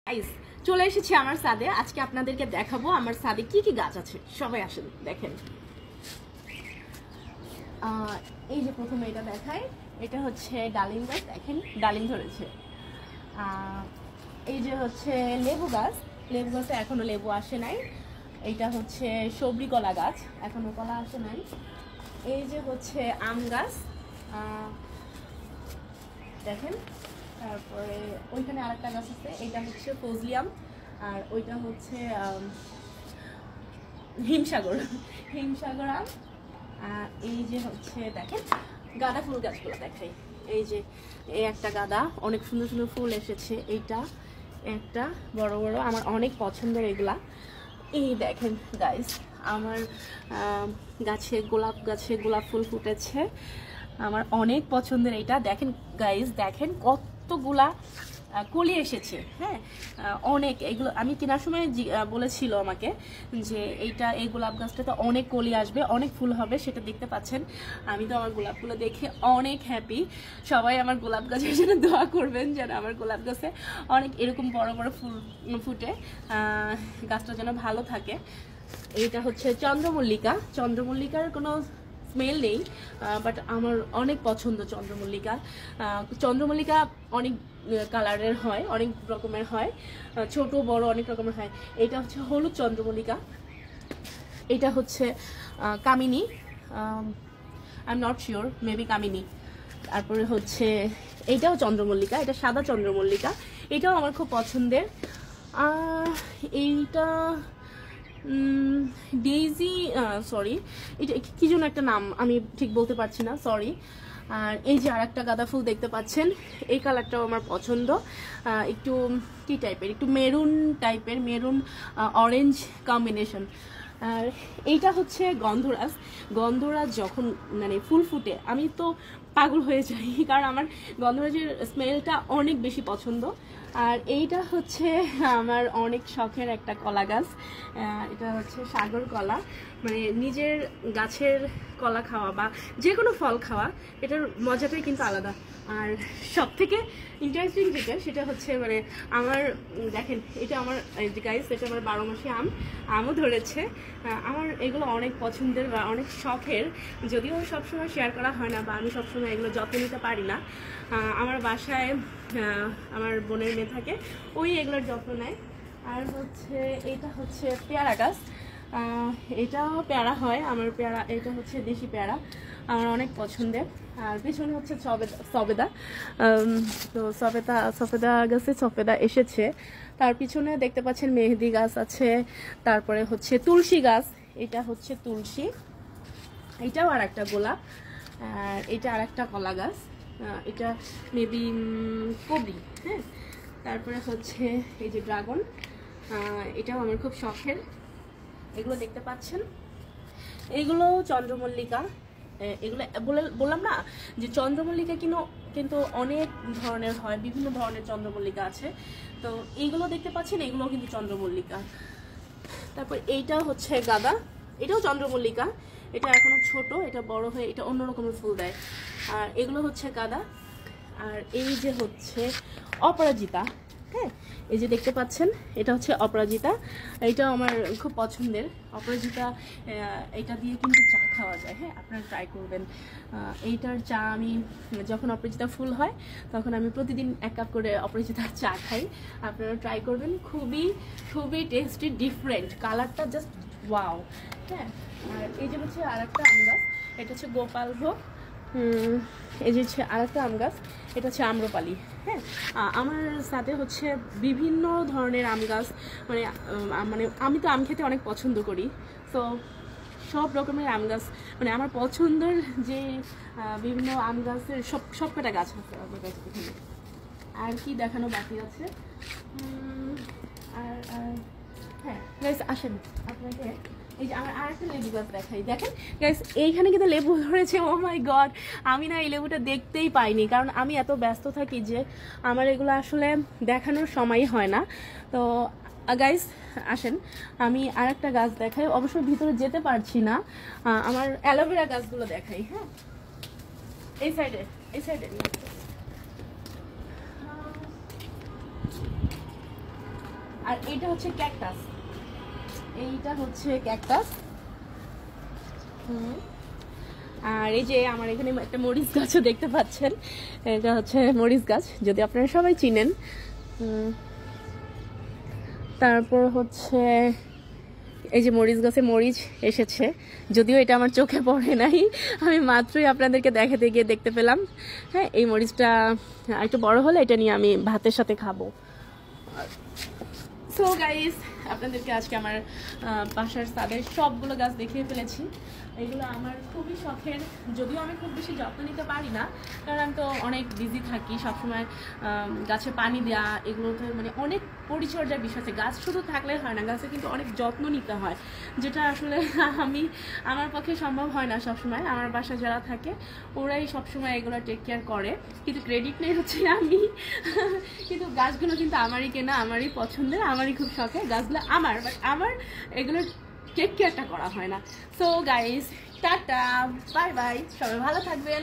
Guys চলে এসেছি আমার ছাদে। আজকে আপনাদেরকে দেখাবো আমার ছাদে কি কি গাছ আছে। সবাই আসেন দেখেন। এই যে প্রথমে এটা দেখাই, এটা হচ্ছে ডালিম গাছ। দেখেন ডালিম ধরেছে। এই যে হচ্ছে লেবু গাছ, লেবু গাছে এখনো লেবু আসে নাই। এইটা হচ্ছে সবরি কলা গাছ, এখনো কলা আসে নাই। এই যে হচ্ছে আম গাছ দেখেন। তারপরে ওইখানে আরেকটা গাছ আছে, এটা হচ্ছে ফজলি আম, আর ওইটা হচ্ছে হিমসাগর হিমসাগর আম। এই যে হচ্ছে দেখেন গাঁদা ফুল গাছগুলো দেখাই। এই যে এই একটা গাঁদা, অনেক সুন্দর সুন্দর ফুল এসেছে। এইটা একটা বড় বড়, আমার অনেক পছন্দের এগুলা। এই দেখেন গাইস আমার গাছে গোলাপ ফুল ফুটেছে, আমার অনেক পছন্দের। এইটা দেখেন গাইস, দেখেন কতগুলা কলি এসেছে। হ্যাঁ অনেক, এগুলো আমি কেনার সময় বলেছিল আমাকে যে এই গোলাপ গাছটাতে অনেক কলি আসবে, অনেক ফুল হবে, সেটা দেখতে পাচ্ছেন। আমি তো আমার গোলাপগুলো দেখে অনেক হ্যাপি। সবাই আমার গোলাপ গাছের জন্য দোয়া করবেন যেন আমার গোলাপ গাছে অনেক এরকম বড় বড় ফুল ফুটে, গাছটা যেন ভালো থাকে। এইটা হচ্ছে চন্দ্রমল্লিকা। চন্দ্রমল্লিকার কোনো স্মেল নেই, বাট আমার অনেক পছন্দ চন্দ্রমল্লিকা। চন্দ্রমল্লিকা অনেক কালারের হয়, অনেক রকমের হয়, ছোট বড় অনেক রকমের হয়। এটা হচ্ছে হলুদ চন্দ্রমল্লিকা। এটা হচ্ছে কামিনী, I am not sure, maybe কামিনী। তারপরে হচ্ছে এইটাও চন্দ্রমল্লিকা, এটা সাদা চন্দ্রমল্লিকা, এটাও আমার খুব পছন্দের। এইটা ডেইজি, সরি এটা কি যেন একটা নাম, আমি ঠিক বলতে পারছি না, সরি। আর এই যে আর একটা গাঁদা ফুল দেখতে পাচ্ছেন, এই কালারটাও আমার পছন্দ, একটু কি টাইপের, একটু মেরুন টাইপের, মেরুন অরেঞ্জ কম্বিনেশন। আর এইটা হচ্ছে গন্ধরাজ। গন্ধরাজ যখন মানে ফুল ফুটে আমি তো পাগল হয়ে যাই, কারণ আমার গন্ধরাজের স্মেলটা অনেক বেশি পছন্দ। আর এইটা হচ্ছে আমার অনেক শখের একটা কলা গাছ, এটা হচ্ছে সাগর কলা। মানে নিজের গাছের কলা খাওয়া বা যে কোনো ফল খাওয়া, এটার মজাটাই কিন্তু আলাদা। আর সব থেকে ইন্টারেস্টিং যেটা, সেটা হচ্ছে মানে আমার দেখেন, এটা আমার গাইস, এটা আমার 12 মাসে আমও ধরেছে। আমার এগুলো অনেক পছন্দের বা অনেক শখের, যদিও সবসময় শেয়ার করা হয় না বা আমি সবসময় এগুলো যত্ন নিতে পারি না। আমার বাসায় আমার বোনের মেয়ে থাকে, ওই এগুলোর যত্ন নেয়। আর হচ্ছে এটা হচ্ছে পেয়ারা গাছ, এটাও পেয়ারা হয় আমার, পেয়ারা এটা হচ্ছে দেশি পেয়ারা, আমার অনেক পছন্দের। আর পিছনে হচ্ছে সবেদা, তো সফেদা গাছে সফেদা এসেছে। তার পিছনে দেখতে পাচ্ছেন মেহেদি গাছ আছে। তারপরে হচ্ছে তুলসী গাছ, এটা হচ্ছে তুলসী, এটাও আর একটা গোলাপ। আর এটা আর একটা কলা গাছ, এটা মেবি কবি। হ্যাঁ তারপরে হচ্ছে এই যে ড্রাগন, এটাও আমার খুব শখের। এগুলো দেখতে পাচ্ছেন, এগুলো চন্দ্রমল্লিকা। এগুলো বললাম না যে চন্দ্রমল্লিকা কিন্তু অনেক ধরনের হয়, বিভিন্ন ধরনের চন্দ্রমল্লিকা আছে। তো এইগুলো দেখতে পাচ্ছেন, এগুলো কিন্তু চন্দ্রমল্লিকা। তারপর এইটাও হচ্ছে গাঁদা, এটাও চন্দ্রমল্লিকা, এটা এখনো ছোট, এটা বড় হয়ে এটা অন্য রকমের ফুল দেয়। আর এগুলো হচ্ছে গাঁদা। আর এই যে হচ্ছে অপরাজিতা। হ্যাঁ এই যে দেখতে পাচ্ছেন, এটা হচ্ছে অপরাজিতা, এটাও আমার খুব পছন্দের। অপরাজিতা এটা দিয়ে কিন্তু চা খাওয়া যায়। হ্যাঁ আপনারা ট্রাই করবেন। এইটার চা আমি যখন অপরাজিতা ফুল হয় তখন আমি প্রতিদিন 1 কাপ করে অপরাজিতার চা খাই। আপনারা ট্রাই করবেন, খুবই খুবই টেস্টি, ডিফারেন্ট, কালারটা জাস্ট ওয়াও। হ্যাঁ আর এই যে হচ্ছে আর একটা আম গাছ, এটা হচ্ছে গোপালভোগ। এই যে হচ্ছে আর একটা আম গাছ, এটা হচ্ছে আম্রপালি। হ্যাঁ আমার সাথে হচ্ছে বিভিন্ন ধরনের আম গাছ, মানে আমি তো আম খেতে অনেক পছন্দ করি। তো সব রকমের আম গাছ, মানে আমার পছন্দের যে বিভিন্ন আম গাছের সব কটা গাছ আছে আমার কাছে এখানে। আর কি দেখানো বাকি আছে? আর হ্যাঁ গাইস আসেন আপনাকে এই যে আমার আরেকটা লেবু গাছ দেখাই। দেখেন গাইস এইখানে কিন্তু লেবু ধরেছে। ও মাই গড, আমি না এই লেবুটা দেখতেই পাইনি, কারণ আমি এত ব্যস্ত থাকি যে আমার এগুলো আসলে দেখানোর সময়ই হয় না। তো গাইস আসেন আমি আরেকটা গাছ দেখাই, অবশ্যই ভিতরে যেতে পারছি না। আমার অ্যালোভেরা গাছগুলো দেখাই। হ্যাঁ এই সাইডে আর এইটা হচ্ছে ক্যাকটাস, এইটা হচ্ছে ক্যাকটাস। আর এই যে আমার এখানে একটা মরিচ গাছও দেখতে পাচ্ছেন, এটা হচ্ছে মরিচ গাছ, যদি আপনারা সবাই চিনেন। তারপর হচ্ছে এই যে মরিচ গাছে মরিচ এসেছে, যদিও এটা আমার চোখে পড়ে নাই, আমি মাত্রই আপনাদেরকে দেখাতে গিয়ে দেখতে পেলাম। হ্যাঁ, এই মরিচটা একটু বড় হলে এটা নিয়ে আমি ভাতের সাথে খাবো। সো গাইস, আপনাদেরকে আজকে আমার বাসার ছাদের সবগুলো গাছ দেখিয়ে ফেলেছি। এগুলো আমার খুবই শখের, যদিও আমি খুব বেশি যত্ন নিতে পারি না, কারণ আমি তো অনেক বিজি থাকি সবসময়। গাছে পানি দেওয়া, এগুলোতে মানে অনেক পরিচর্যার বিষয় আছে। গাছ শুধু থাকলে হয় না, গাছে কিন্তু অনেক যত্ন নিতে হয়, যেটা আসলে আমার পক্ষে সম্ভব হয় না সবসময়। আমার বাসায় যারা থাকে ওরাই সবসময় এগুলো টেক কেয়ার করে, কিন্তু ক্রেডিট নেই হচ্ছে আমি। কিন্তু গাছগুলো কিন্তু আমারই কেনা, আমারই পছন্দের, আমারই খুব শখের গাছগুলো আমার, বাট আমার এগুলোর টেক কেয়ারটা করা হয় না। So guys, tata, bye bye, সবাই ভালো থাকবেন।